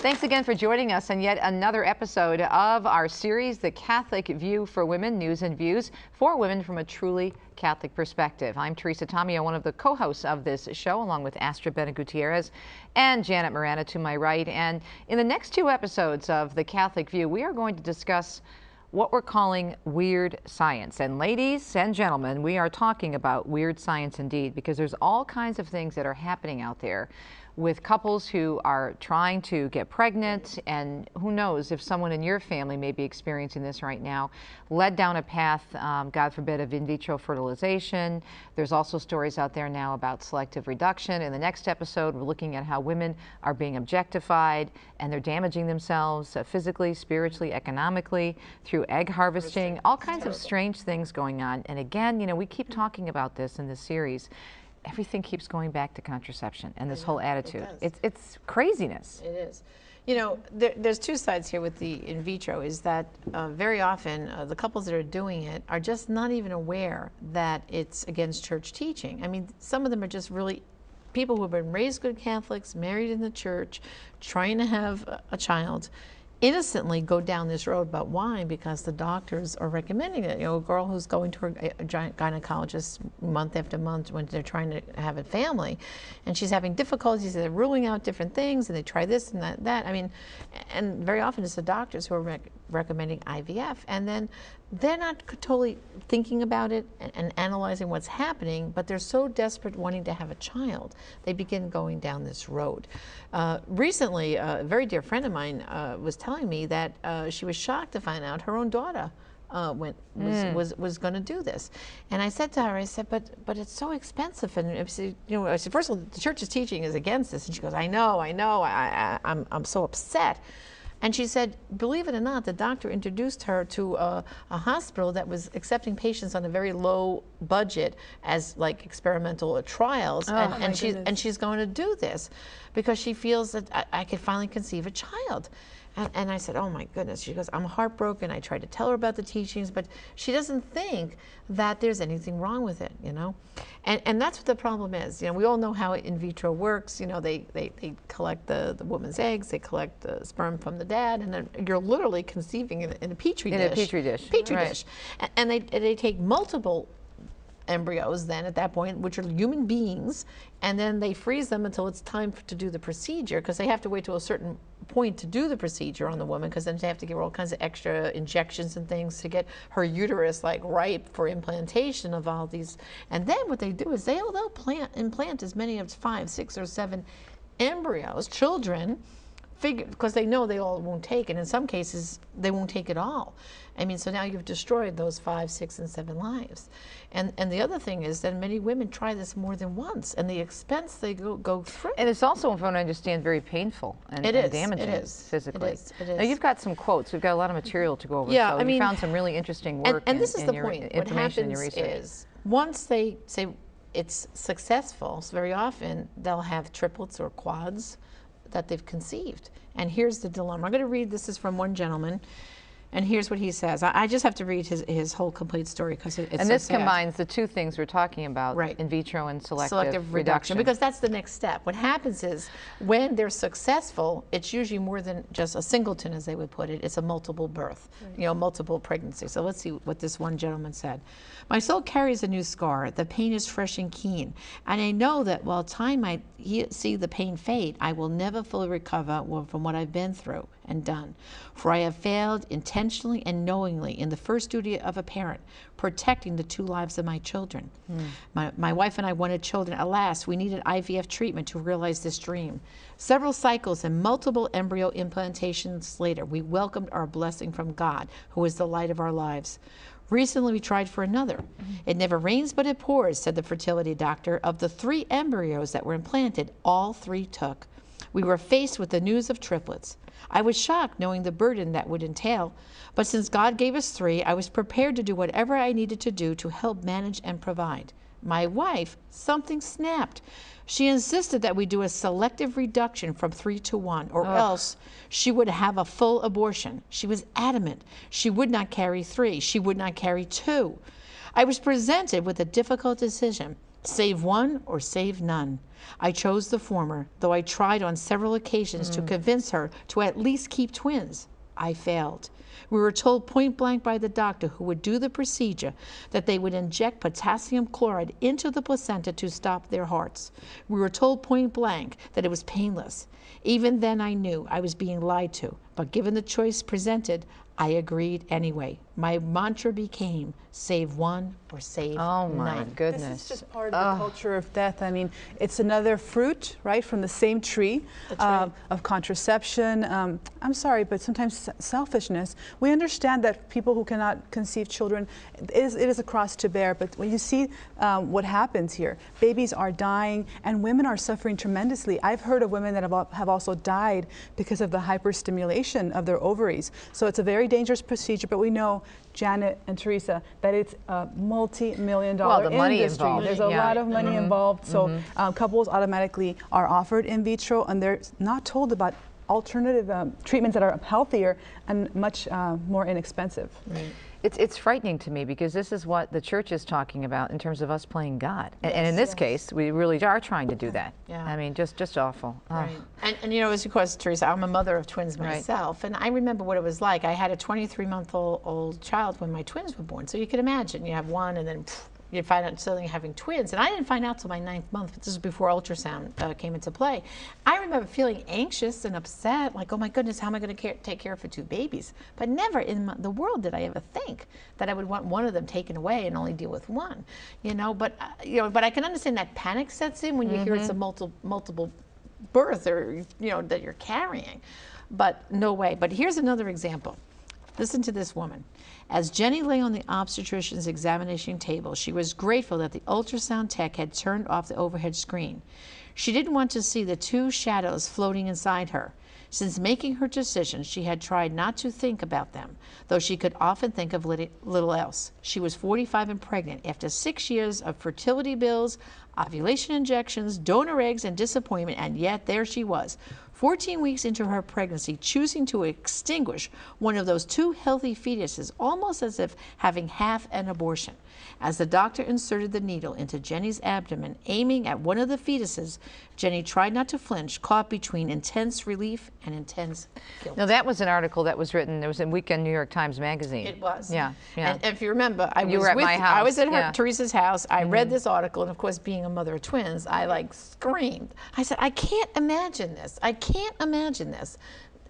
Thanks again for joining us on yet another episode of our series, The Catholic View for Women, News and Views for Women from a Truly Catholic Perspective. I'm Teresa Tomeo, one of the co-hosts of this show, along with Astrid Bennett Gutierrez and Janet Morana to my right. And in the next two episodes of The Catholic View, we are going to discuss what we're calling weird science. And ladies and gentlemen, we are talking about weird science indeed, because there's all kinds of things that are happening out there with couples who are trying to get pregnant, and who knows if someone in your family may be experiencing this right now, led down a path, God forbid, of in vitro fertilization. There's also stories out there now about selective reduction. In the next episode, we're looking at how women are being objectified and they're damaging themselves physically, spiritually, economically, through egg harvesting, all kinds of strange things going on. And again, you know, we keep talking about this in this series. Everything keeps going back to contraception and this whole attitude. It's craziness. It is. You know, there's two sides here with the in vitro, is that very often the couples that are doing it are just not even aware that it's against church teaching. I mean, some of them are just really people who have been raised good Catholics, married in the church, trying to have a child, innocently go down this road. But why? Because the doctors are recommending it. You know, a girl who's going to her gynecologist month after month when they're trying to have a family, and she's having difficulties, they're ruling out different things, and they try this and that. I mean, and very often it's the doctors who are recommending IVF, and then they're not totally thinking about it and analyzing what's happening, but they're so desperate wanting to have a child, they begin going down this road. Recently, a very dear friend of mine was telling me that she was shocked to find out her own daughter was going to do this. And I said to her, I said, but it's so expensive. And you know, I said, first of all, the church's teaching is against this. And she goes, I know, I'm so upset. And she said, believe it or not, the doctor introduced her to a hospital that was accepting patients on a very low budget as like experimental trials. And she's going to do this because she feels that I could finally conceive a child. And I said, oh my goodness. She goes, I'm heartbroken. I tried to tell her about the teachings, but she doesn't think that there's anything wrong with it, you know? And that's what the problem is. You know, we all know how in vitro works. You know, they collect the woman's eggs, they collect the sperm from the dad, and then you're literally conceiving in a petri dish. In a petri dish. Petri dish. And they take multiple embryos then at that point, which are human beings, and then they freeze them until it's time to do the procedure, because they have to wait till a certain point to do the procedure on the woman, because then they have to give her all kinds of extra injections and things to get her uterus like ripe for implantation of all these. And then what they do is they'll implant as many as 5, 6, or 7 embryos, children, because they know they all won't take it. In some cases, they won't take it all. I mean, so now you've destroyed those 5, 6, and 7 lives. And the other thing is that many women try this more than once, and the expense they go through. And it's also, if I understand, very painful and damaging physically. It is. Now, you've got some quotes. We've got a lot of material to go over. Yeah, so I mean, you found some really interesting work and this is the point. What happens is, once they say it's successful, so very often they'll have triplets or quads that they've conceived. And here's the dilemma. I'm going to read, this is from one gentleman, and here's what he says. I just have to read his whole complete story because it's And this so sad. combines the two things we're talking about, right, in vitro and selective reduction. Because that's the next step. What happens is when they're successful, it's usually more than just a singleton, as they would put it. It's a multiple birth, right, you know, multiple pregnancy. So let's see what this one gentleman said. My soul carries a new scar. The pain is fresh and keen. And I know that while time might see the pain fade, I will never fully recover from what I've been through and done. For I have failed intentionally and knowingly in the first duty of a parent, protecting the 2 lives of my children. My wife and I wanted children. Alas, we needed IVF treatment to realize this dream. Several cycles and multiple embryo implantations later, we welcomed our blessing from God, who is the light of our lives. Recently, we tried for another. It never rains, but it pours, said the fertility doctor. Of the 3 embryos that were implanted, all 3 took. We were faced with the news of triplets. I was shocked knowing the burden that would entail, but since God gave us 3, I was prepared to do whatever I needed to do to help manage and provide. My wife, something snapped. She insisted that we do a selective reduction from 3 to 1, or else she would have a full abortion. She was adamant. She would not carry 3. She would not carry 2. I was presented with a difficult decision. Save one or save none. I chose the former, though I tried on several occasions to convince her to at least keep twins. I failed. We were told point blank by the doctor who would do the procedure that they would inject potassium chloride into the placenta to stop their hearts. We were told point blank that it was painless. Even then I knew I was being lied to, but given the choice presented, I agreed anyway. My mantra became, save one or save Oh my none. goodness. This is just part of the culture of death. I mean, it's another fruit, right, from the same tree of contraception. I'm sorry, but sometimes selfishness. We understand that people who cannot conceive children, it is a cross to bear, but when you see what happens here, babies are dying and women are suffering tremendously. I've heard of women that have also died because of the hyperstimulation of their ovaries. So it's a very dangerous procedure, but we know, Janet and Teresa, that it's a multi-million-dollar industry. Involved. There's a lot of money involved. So couples automatically are offered in vitro, and they're not told about alternative treatments that are healthier and much more inexpensive. Right. It's frightening to me because this is what the church is talking about in terms of us playing God. And in this case, we really are trying to do that. Yeah. I mean, just awful. Right. And you know, as of course, Teresa, I'm a mother of twins myself, and I remember what it was like. I had a 23-month-old child when my twins were born. So you can imagine, you have one and then you find out suddenly having twins. And I didn't find out till my 9th month, but this is before ultrasound came into play. I remember feeling anxious and upset, like, oh my goodness, how am I going to take care of 2 babies? But never in the world did I ever think that I would want one of them taken away and only deal with one, you know. But but I can understand that panic sets in when you hear it's a multiple birth, or you know, that you're carrying. But no way. But here's another example. Listen to this woman. As Jenny lay on the obstetrician's examination table, she was grateful that the ultrasound tech had turned off the overhead screen. She didn't want to see the 2 shadows floating inside her. Since making her decision, she had tried not to think about them, though she could often think of little else. She was 45 and pregnant after 6 years of fertility bills, ovulation injections, donor eggs, and disappointment, and yet there she was, 14 weeks into her pregnancy, choosing to extinguish one of those 2 healthy fetuses, almost as if having half an abortion. As the doctor inserted the needle into Jenny's abdomen, aiming at one of the fetuses, Jenny tried not to flinch, caught between intense relief and intense guilt. Now, that was an article that was written, it was in Weekend New York Times Magazine. It was. Yeah. And if you remember, I You were at my house. I was at Yeah. Teresa's house. I read this article, and of course, being a mother of twins, I like screamed. I said, I can't imagine this. I can't imagine this.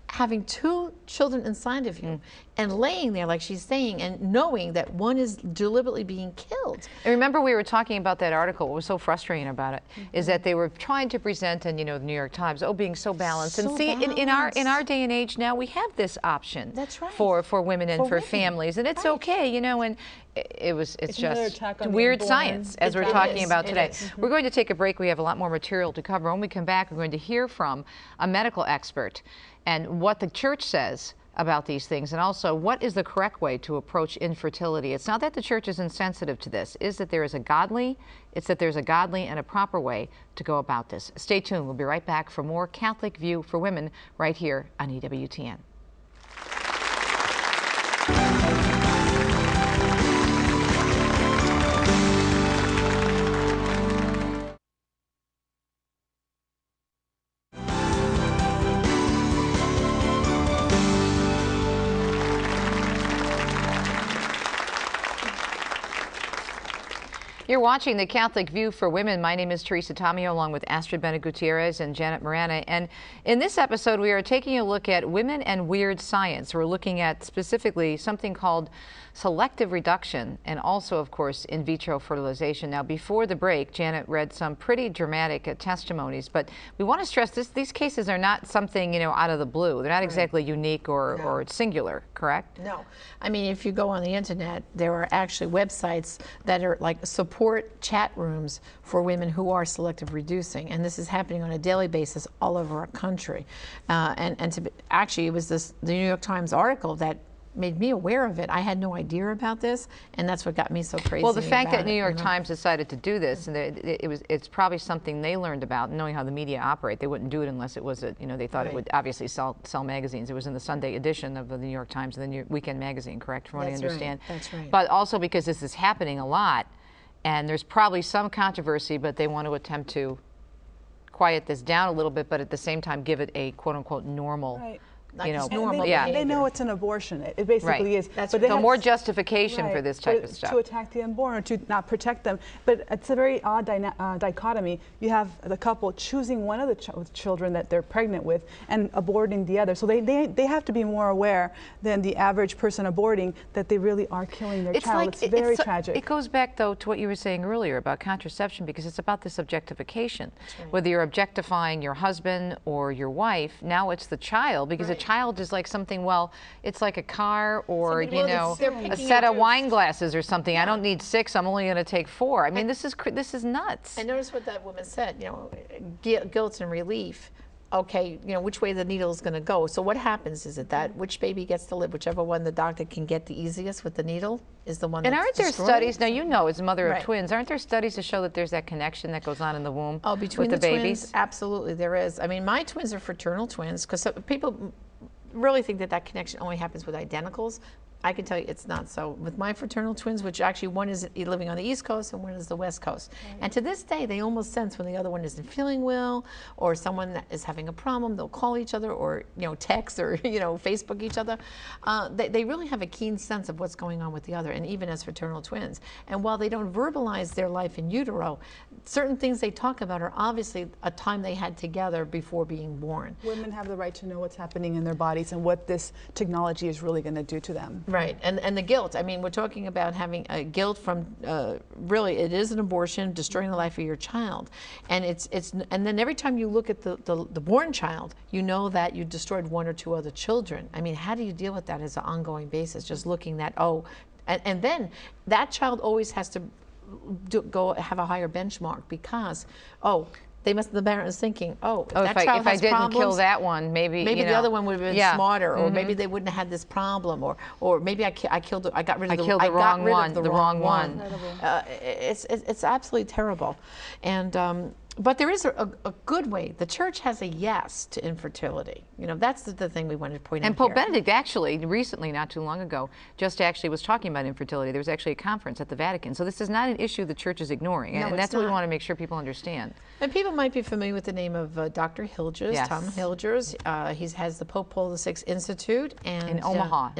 Having 2 children inside of you and laying there, like she's saying, and knowing that one is deliberately being killed. And remember, we were talking about that article. What was so frustrating about it is that they were trying to present, and you know, the New York Times, being so balanced. And So see, in our balanced. day and age now, we have this option. That's right. For women and For for women. families, and it's okay, you know. And it's another just attack on the weird unborn. science, as we're It talking is. about It today. is. We're going to take a break. We have a lot more material to cover. When we come back, we're going to hear from a medical expert and what the church says about these things, and also what is the correct way to approach infertility. It's not that the church is insensitive to this, it's that there's a godly and a proper way to go about this. Stay tuned. We'll be right back for more Catholic View for Women right here on EWTN. You're watching the Catholic View for Women. My name is Teresa Tomeo, along with Astrid Bennett Gutierrez and Janet Morana. And in this episode, we are taking a look at women and weird science. We're looking at specifically something called selective reduction and also, of course, in vitro fertilization. Now, before the break, Janet read some pretty dramatic testimonies, but we want to stress these cases are not something, you know, out of the blue. They're not exactly unique or singular, correct? No. I mean, if you go on the internet, there are actually websites that are like support chat rooms for women who are selective reducing, and this is happening on a daily basis all over our country. Actually, it was the New York Times article that made me aware of it. I had no idea about this, and that's what got me so crazy. Well, the fact that about New it, York you know? Times decided to do this, and it's probably something they learned about, knowing how the media operate. They wouldn't do it unless it was they thought it would obviously sell magazines. It was in the Sunday edition of the New York Times and the Weekend magazine, correct, from what I understand. That's right. But also because this is happening a lot, and there's probably some controversy, but they want to attempt to quiet this down a little bit, but at the same time give it a quote-unquote normal. Right. You know, normal yeah. They know it's an abortion. It basically is. That's but they So have more justification for this type but of stuff. to attack the unborn or to not protect them. But it's a very odd dichotomy. You have the couple choosing one of the children that they're pregnant with and aborting the other. So they have to be more aware than the average person aborting that they really are killing their child. It's very tragic. It goes back, though, to what you were saying earlier about contraception, because it's about this objectification. Right. Whether you're objectifying your husband or your wife, now it's the child, because a child is like something, well, it's like a car or, Something, you well, know, a set of wine glasses or something. I don't need 6, I'm only going to take 4. I mean, this is nuts. And notice what that woman said, you know, guilt and relief. Okay, you know, which way the needle is going to go. So what happens is that which baby gets to live, whichever one the doctor can get the easiest with the needle is the one And that's aren't there destroyed. studies, now you know as a mother of Right. twins, aren't there studies to show that there's that connection that goes on in the womb between with the twins, babies? absolutely there is. I mean, my twins are fraternal twins because people really think that connection only happens with identicals. I can tell you it's not so. With my fraternal twins, which actually one is living on the East Coast and one is the West Coast. Right. And to this day, they almost sense when the other one isn't feeling well or someone that is having a problem, they'll call each other or, you know, text or, you know, Facebook each other. They really have a keen sense of what's going on with the other, and even as fraternal twins. And while they don't verbalize their life in utero, certain things they talk about are obviously a time they had together before being born. Women have the right to know what's happening in their bodies and what this technology is really going to do to them. Right, and the guilt. I mean, we're talking about having guilt from really it is an abortion, destroying the life of your child, and and then every time you look at the born child, you know that you destroyed 1 or 2 other children. I mean, how do you deal with that as an ongoing basis? Just looking at and then that child always has to go have a higher benchmark because the parent is thinking, if I didn't kill that one, maybe you know, the other one would have been smarter, or Mm-hmm. maybe they wouldn't have had this problem, or maybe I got rid of the wrong one. It's absolutely terrible, and but there is a good way. The church has a yes to infertility. You know, that's the thing we wanted to point out. And Pope Benedict actually recently, not too long ago, just actually was talking about infertility. There was actually a conference at the Vatican. So this is not an issue the church is ignoring. No, and that's what we want to make sure people understand. And people might be familiar with the name of Dr. Hilgers, Yes. Tom Hilgers. He has the Pope Paul VI Institute In Omaha,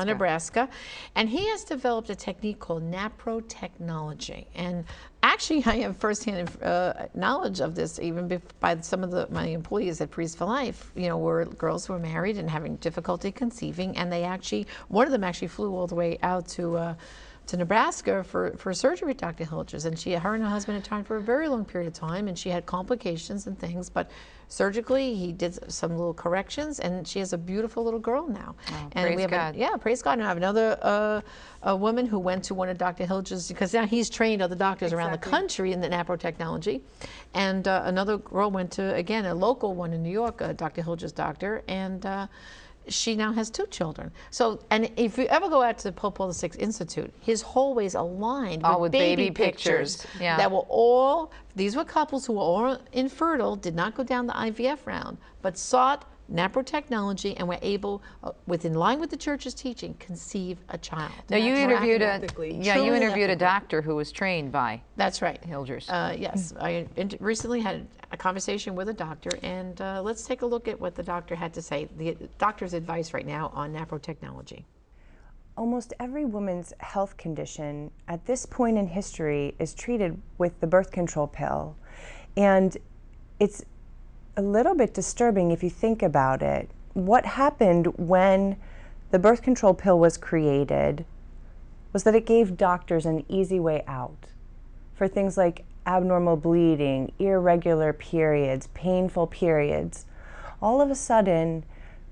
Nebraska. And he has developed a technique called naprotechnology. And actually, I have firsthand knowledge of this, even by some of my employees at Priests for Life. You know, were girls who were married and having difficulty conceiving, and one of them actually flew all the way out to Nebraska for surgery with Dr. Hilgers, and her and her husband had tried for a very long period of time, and she had complications and things, but surgically he did some little corrections, and she has a beautiful little girl now. Oh, and praise we have God. Praise God. And I have another a woman who went to one of Dr. Hilgers, because now he's trained other doctors around the country in the naprotechnology, and another girl went to, again, a local one in New York, Dr. Hilgers' doctor, and she now has 2 children. So, and if you ever go out to the Pope Paul VI Institute, his hallways aligned with baby pictures. Yeah. That were these were couples who were all infertile, did not go down the IVF round, but sought naprotechnology and were able, in line with the church's teaching, conceive a child. Now you interviewed a doctor doctor who was trained by That's right. Hilgers. Yes, I recently had a conversation with a doctor, and let's take a look at what the doctor had to say, the doctor's advice right now on naprotechnology. Almost every woman's health condition at this point in history is treated with the birth control pill. And it's a little bit disturbing if you think about it. What happened when the birth control pill was created was that it gave doctors an easy way out for things like abnormal bleeding, irregular periods, painful periods. All of a sudden,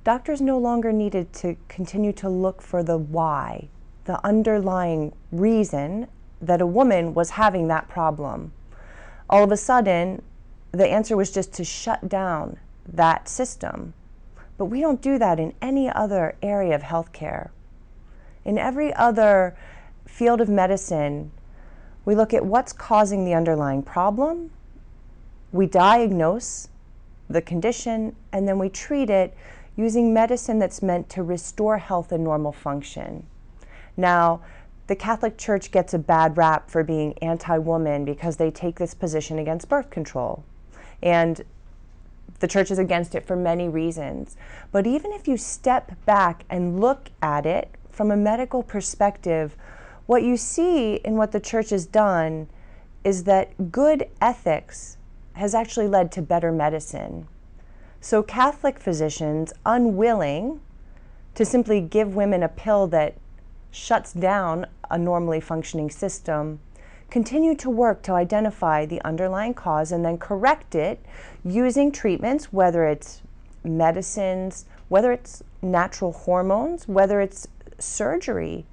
doctors no longer needed to continue to look for the why, the underlying reason that a woman was having that problem. All of a sudden, the answer was just to shut down that system. But we don't do that in any other area of healthcare. In every other field of medicine, we look at what's causing the underlying problem, we diagnose the condition, and then we treat it using medicine that's meant to restore health and normal function. Now, the Catholic Church gets a bad rap for being anti-woman because they take this position against birth control. And the Church is against it for many reasons. But even if you step back and look at it from a medical perspective, what you see in what the Church has done is that good ethics has actually led to better medicine. So Catholic physicians, unwilling to simply give women a pill that shuts down a normally functioning system, continue to work to identify the underlying cause and then correct it using treatments, whether it's medicines, whether it's natural hormones, whether it's surgery.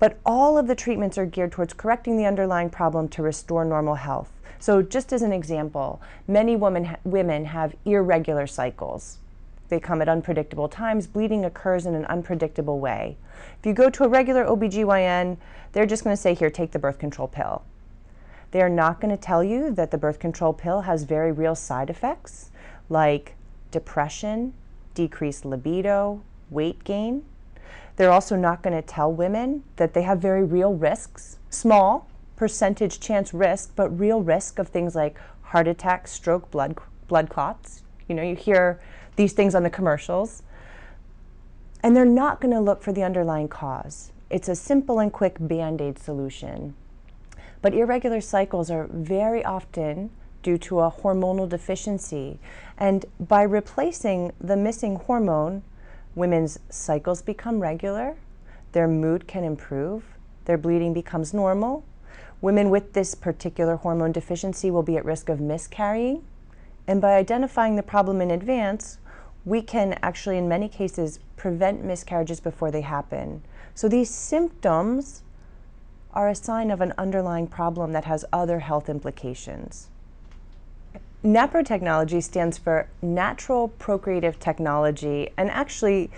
But all of the treatments are geared towards correcting the underlying problem to restore normal health. So just as an example, many women have irregular cycles. They come at unpredictable times. Bleeding occurs in an unpredictable way. If you go to a regular OBGYN, they're just going to say, here, take the birth control pill. They are not going to tell you that the birth control pill has very real side effects like depression, decreased libido, weight gain. They're also not going to tell women that they have very real risks, small percentage chance risk, but real risk of things like heart attack, stroke, blood clots. You know, you hear these things on the commercials. And they're not going to look for the underlying cause. It's a simple and quick Band-Aid solution. But irregular cycles are very often due to a hormonal deficiency. And by replacing the missing hormone, women's cycles become regular, their mood can improve, their bleeding becomes normal. Women with this particular hormone deficiency will be at risk of miscarrying. And by identifying the problem in advance, we can actually, in many cases, prevent miscarriages before they happen. So these symptoms are a sign of an underlying problem that has other health implications. NAPRO technology stands for Natural Procreative Technology, and actually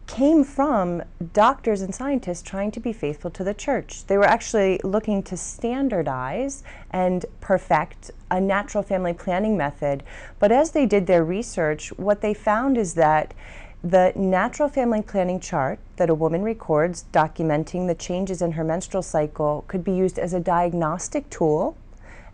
came from doctors and scientists trying to be faithful to the Church. They were actually looking to standardize and perfect a natural family planning method. But as they did their research, what they found is that the natural family planning chart that a woman records documenting the changes in her menstrual cycle could be used as a diagnostic tool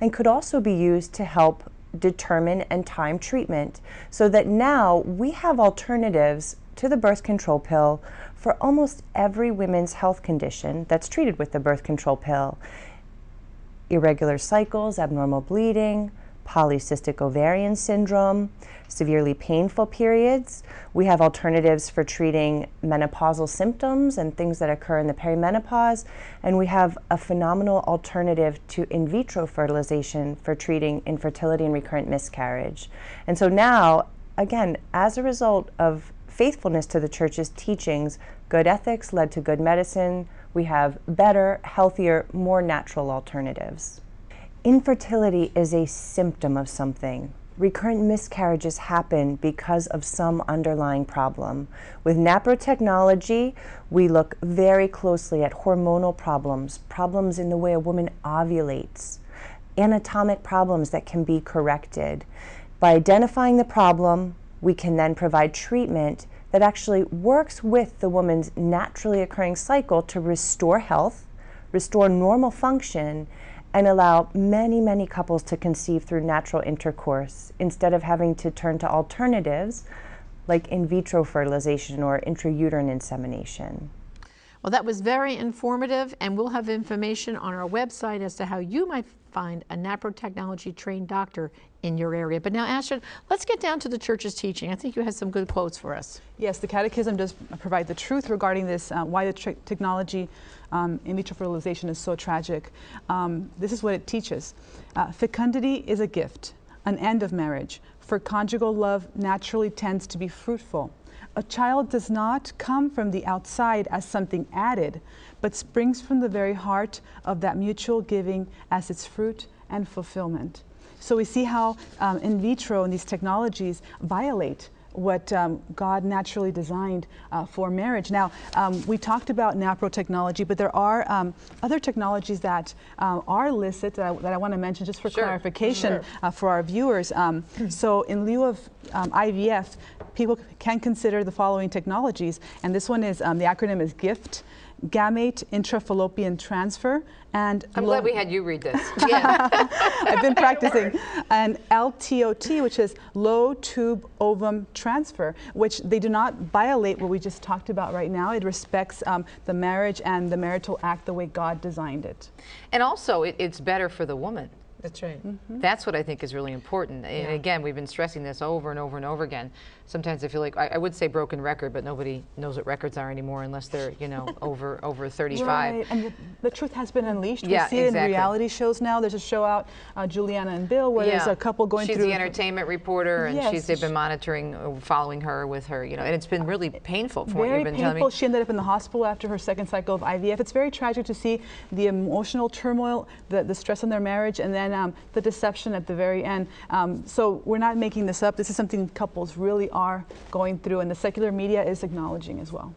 and could also be used to help determine and time treatment, so that now we have alternatives to the birth control pill for almost every women's health condition that's treated with the birth control pill. Irregular cycles, abnormal bleeding, polycystic ovarian syndrome, severely painful periods. We have alternatives for treating menopausal symptoms and things that occur in the perimenopause. And we have a phenomenal alternative to in vitro fertilization for treating infertility and recurrent miscarriage. And so now, again, as a result of faithfulness to the Church's teachings, good ethics led to good medicine. We have better, healthier, more natural alternatives. Infertility is a symptom of something. Recurrent miscarriages happen because of some underlying problem. With NAPRO technology, we look very closely at hormonal problems, problems in the way a woman ovulates, anatomic problems that can be corrected. By identifying the problem, we can then provide treatment that actually works with the woman's naturally occurring cycle to restore health, restore normal function, and allow many, many couples to conceive through natural intercourse instead of having to turn to alternatives like in vitro fertilization or intrauterine insemination. Well, that was very informative, and we'll have information on our website as to how you might find a NAPRO technology trained doctor in your area. But now, Astrid, let's get down to the Church's teaching. I think you had some good quotes for us. Yes, the Catechism does provide the truth regarding this, why the technology in vitro fertilization is so tragic. This is what it teaches. Fecundity is a gift, an end of marriage, for conjugal love naturally tends to be fruitful. A child does not come from the outside as something added, but springs from the very heart of that mutual giving as its fruit and fulfillment. So we see how in vitro and these technologies violate what God naturally designed for marriage. Now, we talked about NAPRO technology, but there are other technologies that are illicit that I want to mention just for clarification for our viewers. So in lieu of IVF, people can consider the following technologies, and this one is, the acronym is GIFT. gamete intrafallopian transfer, and I'm glad we had you read this. Yeah. I've been practicing. And LTOT, which is low tube ovum transfer, which they do not violate what we just talked about right now. It respects the marriage and the marital act the way God designed it. And also, it's better for the woman. That's right. That's what I think is really important. And again, we've been stressing this over and over and over again. Sometimes I feel like I would say broken record, but nobody knows what records are anymore unless they're, you know, over 35. Right, and the truth has been unleashed. Yeah, we see it exactly. in reality shows now. There's a show out, Juliana and Bill, where there's a couple going she's through. She's the entertainment reporter, and Yes. they've been monitoring, following her with her, you know, and it's been really painful from what Very you've been telling me. painful. She ended up in the hospital after her second cycle of IVF. It's very tragic to see the emotional turmoil, the stress on their marriage, and then the deception at the very end. So we're not making this up. This is something couples really are going through, and the secular media is acknowledging as well.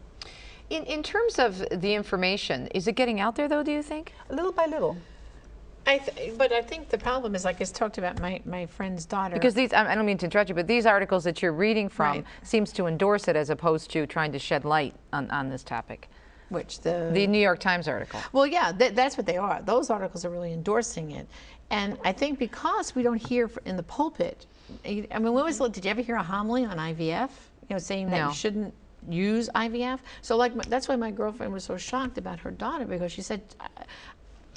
In terms of the information, is it getting out there though, do you think? Little by little. But I think the problem is, like I talked about my friend's daughter. Because these, I don't mean to interrupt you, but these articles that you're reading from Right. seems to endorse it as opposed to trying to shed light on this topic. Which The New York Times article. Well, yeah, that's what they are. Those articles are really endorsing it. And I think because we don't hear in the pulpit, I mean, when was, did you ever hear a homily on IVF? You know, saying that No. you shouldn't use IVF? So like, that's why my girlfriend was so shocked about her daughter, because she said,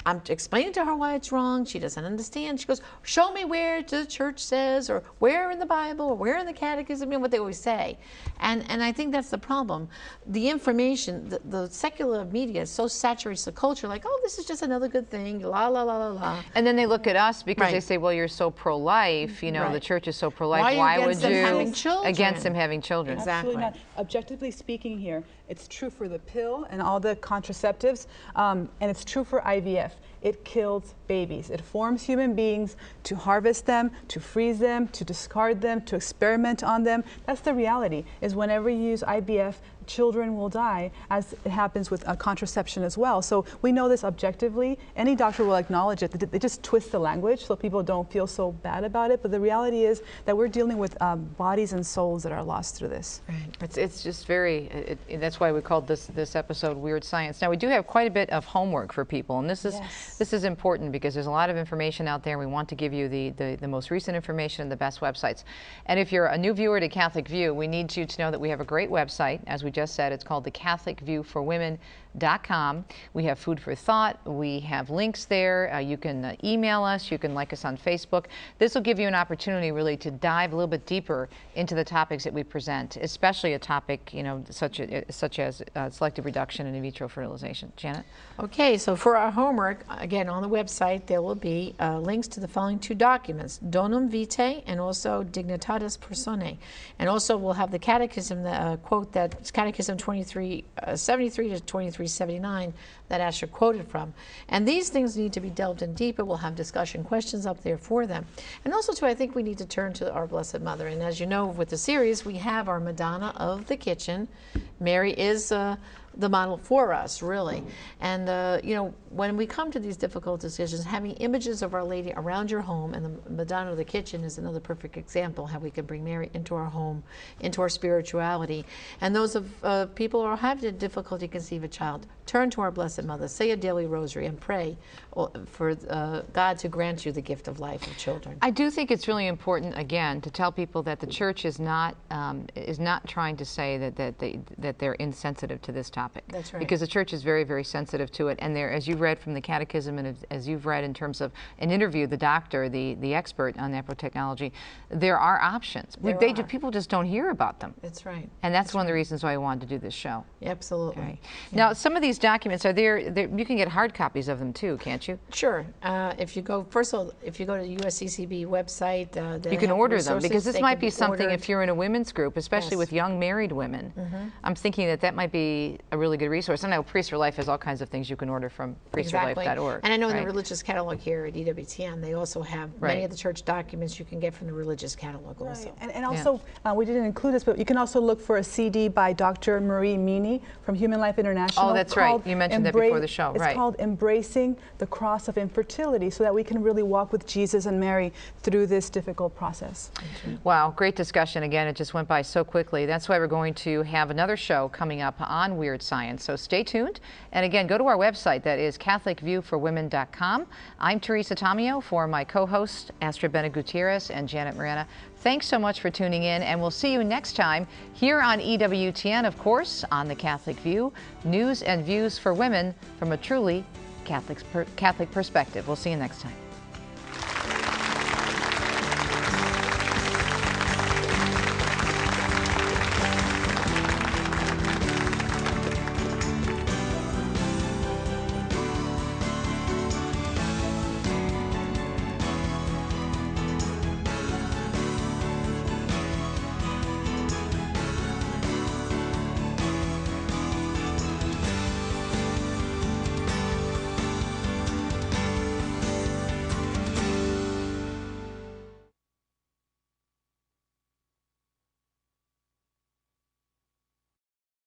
I'm explaining to her why it's wrong. She doesn't understand. She goes, show me where the church says, or where in the Bible, or where in the catechism, you know, what they always say. And I think that's the problem. The information, the secular media so saturates the culture, like, oh, this is just another good thing, la, la, la, la, la. And then they look at us because they Right. say, well, you're so pro-life, you know, Right. the church is so pro-life. Why are you Why against would them you having children? against them having children? Exactly. Absolutely not. Objectively speaking here, it's true for the pill and all the contraceptives, and it's true for IVF. It kills babies. It forms human beings to harvest them, to freeze them, to discard them, to experiment on them. That's the reality, is whenever you use IVF, children will die, as it happens with contraception as well. So we know this objectively. Any doctor will acknowledge it. They just twist the language so people don't feel so bad about it. But the reality is that we're dealing with bodies and souls that are lost through this. Right. It's just very, that's why we called this episode Weird Science. Now we do have quite a bit of homework for people, and this is important because there's a lot of information out there, and we want to give you the most recent information and the best websites. And if you're a new viewer to Catholic View, we need you to know that we have a great website, as we just said. It's called the CatholicViewForWomen.com. We have food for thought. We have links there. You can email us. You can like us on Facebook. This will give you an opportunity really to dive a little bit deeper into the topics that we present, especially a topic, you know, such as selective reduction and in vitro fertilization. Janet? Okay, so for our homework, again, on the website, there will be links to the following two documents, Donum Vitae and also Dignitatis Personae. And also we'll have the catechism, quote that Catechism 2373 to 2379 that Astrid quoted from. And these things need to be delved in deeper. We'll have discussion questions up there for them. And also, too, I think we need to turn to our Blessed Mother. And as you know, with the series, we have our Madonna of the Kitchen. Mary is the model for us, really. And, you know, when we come to these difficult decisions, having images of Our Lady around your home, and the Madonna of the Kitchen is another perfect example how we can bring Mary into our home, into our spirituality. And those of people who are having difficulty conceive a child, turn to our Blessed Mother, say a daily rosary, and pray for God to grant you the gift of life of children. I do think it's really important, again, to tell people that the church is not trying to say that they're insensitive to this topic. That's right. Because the church is very, very sensitive to it. And there, as you read from the Catechism, and as you've read in terms of an interview, the doctor, the expert on nephro-technology, there are options. People just don't hear about them. That's right. And that's one of the reasons why I wanted to do this show. Absolutely. Okay. Now, some of these documents are there. You can get hard copies of them too, can't you? Sure. If you go, first of all, if you go to the USCCB website, you can order them, because this might be something, ordered. if you're in a women's group, especially Yes. with young married women. I'm thinking that might be a really good resource. I know Priest for Life has all kinds of things you can order from priestforlife.org. And I know in right? the religious catalog here at EWTN, they also have many of the church documents you can get from the religious catalog also. Right. And also, we didn't include this, but you can also look for a CD by Dr. Marie Meany from Human Life International. Oh, that's right. You mentioned that before the show, right. It's called Embracing the Cross of Infertility, so that we can really walk with Jesus and Mary through this difficult process. Wow, great discussion. Again, it just went by so quickly. That's why we're going to have another show coming up on Weird science. So stay tuned. And again, go to our website. That is CatholicViewForWomen.com. I'm Teresa Tomeo for my co-hosts, Astrid Bennett Gutierrez and Janet Morana. Thanks so much for tuning in, and we'll see you next time here on EWTN, of course, on The Catholic View, news and views for women from a truly Catholic perspective. We'll see you next time.